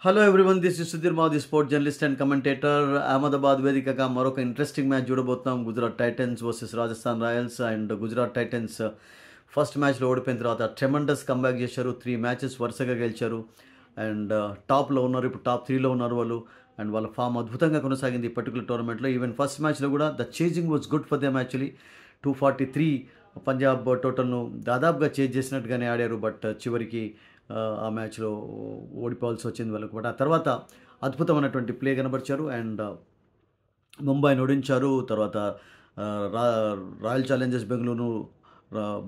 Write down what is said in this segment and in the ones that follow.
Hello everyone, this is Sudheer Madi, sport journalist and commentator. Ahmedabad వేదికగా మరొక interesting match చూడబోతున్నాం. Gujarat Titans versus Rajasthan Royals. And Gujarat Titans first మ్యాచ్లో ఓడిపోయిన తర్వాత ట్రెమండస్ కంబ్యాక్ చేశారు. 3 మ్యాచెస్ వరుసగా గెలిచారు అండ్ టాప్లో ఉన్నారు. ఇప్పుడు టాప్ 3లో ఉన్నారు వాళ్ళు. అండ్ వాళ్ళ ఫామ్ అద్భుతంగా కొనసాగింది ఈ పర్టికులర్ టోర్నమెంట్లో. ఈవెన్ ఫస్ట్ మ్యాచ్లో కూడా the chasing was good for them actually. 243 Punjab టోటల్ను దాదాపుగా చేజ్ చేసినట్టుగానే ఆడారు. బట్ చివరికి ఆ మ్యాచ్లో ఓడిపోవాల్సి వచ్చింది వాళ్ళకు. బట్ ఆ తర్వాత అద్భుతమైనటువంటి ప్లే కనబరిచారు అండ్ ముంబైని ఓడించారు. తర్వాత రా రాయల్ ఛాలెంజర్స్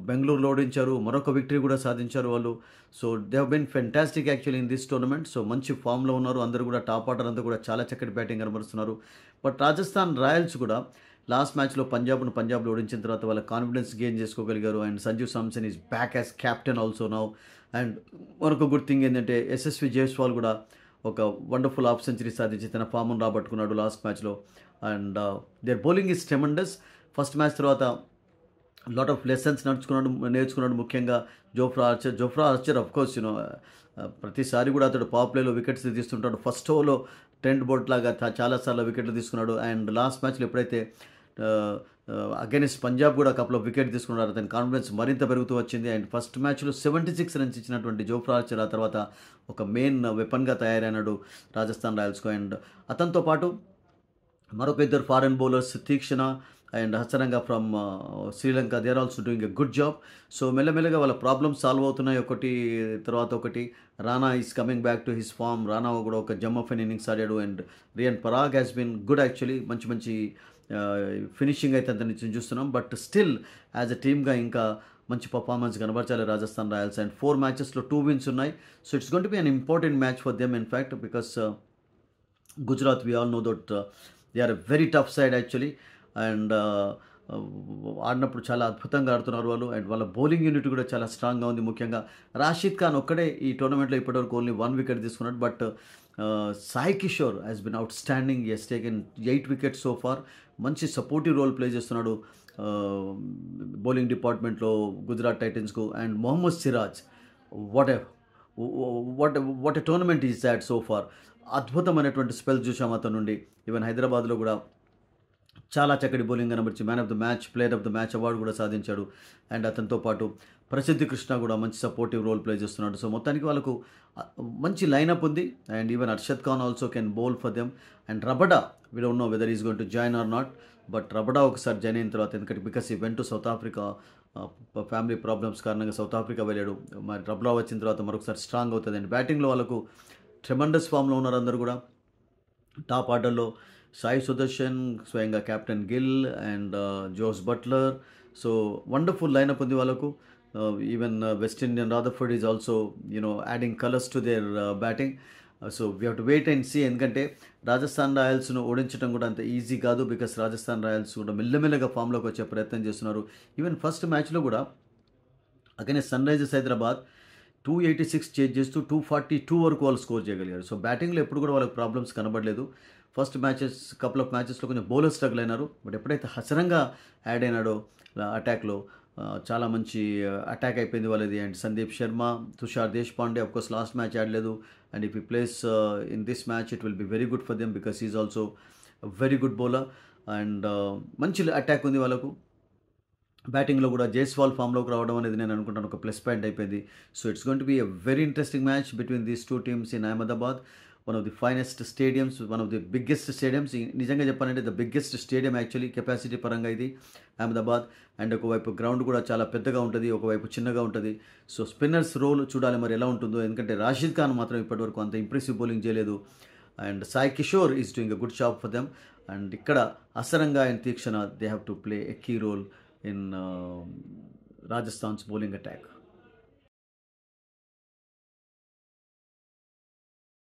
బెంగళూరులో ఓడించారు. మరొక విక్టరీ కూడా సాధించారు వాళ్ళు. So they have been fantastic actually in this tournament. So మంచి ఫామ్లో ఉన్నారు అందరూ కూడా. టాప్ ఆర్డర్ అంతా కూడా చాలా చక్కటి బ్యాటింగ్ కనబరుస్తున్నారు. బట్ రాజస్థాన్ రాయల్స్ కూడా లాస్ట్ మ్యాచ్లో పంజాబ్లో ఓడించిన తర్వాత వాళ్ళ కాన్ఫిడెన్స్ గెయిన్ చేసుకోగలిగారు. And Sanju Samson is back as captain also now. And మరొక గుడ్ థింగ్ ఏంటంటే ఎస్ఎస్వి జైస్వాల్ కూడా ఒక వండర్ఫుల్ హాఫ్ సెంచరీ సాధించి తన ఫామ్ను రాబట్టుకున్నాడు లాస్ట్ మ్యాచ్లో. And their bowling is tremendous. First match తర్వాత లాట్ ఆఫ్ లెసన్స్ నేర్చుకున్నాడు. ముఖ్యంగా జోఫ్రా ఆర్చర్ ఆఫ్ కోర్స్ ప్రతిసారి కూడా అతడు పవర్ ప్లేలో వికెట్స్ తీస్తుంటాడు. ఫస్ట్ ఓవర్లో ట్రెంట్ బోల్ట్ లాగా చాలాసార్లు వికెట్లు తీసుకున్నాడు. అండ్ లాస్ట్ మ్యాచ్లో ఎప్పుడైతే అగైనెస్ట్ పంజాబ్ కూడా కప్లో వికెట్ తీసుకున్నారు, అతని కాన్ఫిడెన్స్ మరింత పెరుగుతూ వచ్చింది. అండ్ ఫస్ట్ మ్యాచ్లో 76 రన్స్ ఇచ్చినటువంటి జోఫ్రా ఆర్చర్ ఆ తర్వాత ఒక మెయిన్ వెపన్గా తయారైనాడు రాజస్థాన్ రాయల్స్కు. అండ్ అతనితో పాటు మరొక ఇద్దరు foreign bowlers Theekshana and Hasaranga from Sri Lanka, they are also doing a good job. So మెల్లమెల్లగా వాళ్ళ ప్రాబ్లమ్స్ సాల్వ్ అవుతున్నాయి ఒకటి తర్వాత ఒకటి. Rana is coming back to his form. Rana కూడా ఒక జమ్ ఆఫ్ ఎన్ ఇన్నింగ్స్ ఆడాడు. అండ్ Riyan Parag has been good actually. మంచి ఫినిషింగ్ అయితే అతని నుంచి చూస్తున్నాం. బట్ స్టిల్ యాజ్ అ టీమ్గా ఇంకా మంచి పర్ఫార్మెన్స్ కనబరచాలి రాజస్థాన్ రాయల్స్. అండ్ 4 మ్యాచెస్లో 2 wins ఉన్నాయి. So it's going to be an important match for them in fact because Gujarat we all know that they are a very tough side actually. And ఆడినప్పుడు చాలా అద్భుతంగా ఆడుతున్నారు వాళ్ళు. అండ్ వాళ్ళ బౌలింగ్ యూనిట్ కూడా చాలా స్ట్రాంగ్గా ఉంది. ముఖ్యంగా రాషిద్ ఖాన్ ఒక్కడే ఈ టోర్నమెంట్లో ఇప్పటివరకు ఓన్లీ 1 వికెట్ తీసుకున్నాడు. But Sai Kishore has been outstanding. He's taken 8 wickets so far. మంచి సపోర్టివ్ రోల్ ప్లే చేస్తున్నాడు బౌలింగ్ డిపార్ట్మెంట్లో గుజరాత్ టైటన్స్కు. And Mohammed Siraj what a tournament is that so far. అద్భుతమైనటువంటి స్పెల్ చూసాం అతని నుండి. ఈవెన్ హైదరాబాద్లో కూడా చాలా చక్కటి బౌలింగ్ కనబరిచి man of the match, player of the match award కూడా సాధించాడు. అండ్ అతనితో పాటు ప్రసిద్ధి కృష్ణ కూడా మంచి సపోర్టివ్ రోల్ ప్లే చేస్తున్నాడు. సో మొత్తానికి వాళ్ళకు మంచి లైనప్ ఉంది. And even Arshad Khan also can bowl for them. And Rabada we don't know whether is going to join or not. But Rabada ఒకసారి జాయిన్ అయిన తర్వాత, ఎందుకంటే because he went to South Africa, family problems కారణంగా South Africa వెళ్ళాడు. మరి Rabada వచ్చిన తర్వాత మరొకసారి స్ట్రాంగ్ అవుతుంది. అండ్ బ్యాటింగ్లో వాళ్ళకు ట్రెమండస్ ఫామ్లో ఉన్నారు అందరూ కూడా. టాప్ ఆర్డర్లో సాయి సుదర్శన్, స్వయంగా captain Gill and Jos Buttler. So wonderful lineup ఉంది వాళ్ళకు. Even West Indian Rutherford is also adding colours to their batting. So we have to wait and see. ఎందుకంటే రాజస్థాన్ రాయల్స్ను ఓడించడం కూడా అంత ఈజీ కాదు. బికాస్ రాజస్థాన్ రాయల్స్ కూడా మెల్లమెల్లగా ఫామ్లోకి వచ్చే ప్రయత్నం చేస్తున్నారు. ఈవెన్ ఫస్ట్ మ్యాచ్లో కూడా against Sunrisers Hyderabad 286 chase చేస్తూ 242 వరకు వాళ్ళు స్కోర్ చేయగలిగారు. సో బ్యాటింగ్లో ఎప్పుడు కూడా వాళ్ళకి ప్రాబ్లమ్స్ కనబడలేదు. ఫస్ట్ కపుల్ ఆఫ్ మ్యాచెస్లో కొంచెం బౌలర్ స్ట్రగుల్ అయినారు. బట్ ఎప్పుడైతే హసరంగా యాడ్ అయినాడో అటాక్లో చాలా మంచి అటాక్ అయిపోయింది వాళ్ళది. And Sandeep Sharma, Tushar Deshpande of course last match ఆడలేదు. అండ్ ఇఫ్ ఈ place in this match it will be very good for them because is also very good bowler. And మంచి అటాక్ ఉంది వాళ్ళకు. బ్యాటింగ్లో కూడా జైస్వాల్ ఫామ్లోకి రావడం అనేది నేను అనుకుంటాను ఒక ప్లస్ పాయింట్ అయిపోయింది. So it's going to B a very interesting match between these 2 teams in Ahmedabad. One of the finest stadiums, one of the biggest stadiums. నిజంగా చెప్పాలంటే the biggest stadium actually capacity పరంగా ఇది అహ్మదాబాద్. అండ్ ఒకవైపు ground కూడా చాలా పెద్దగా ఉంటుంది, ఒకవైపు చిన్నగా ఉంటుంది. సో స్పిన్నర్స్ రోల్ చూడాలి మరి ఎలా ఉంటుందో. ఎందుకంటే రాషిద్ ఖాన్ మాత్రం ఇప్పటివరకు అంత ఇంప్రెసివ్ బౌలింగ్ చేయలేదు. And Sai Kishore is doing a good job for them. And ఇక్కడ Hasaranga and Theekshana they have to play a key role in Rajasthan's bowling attack.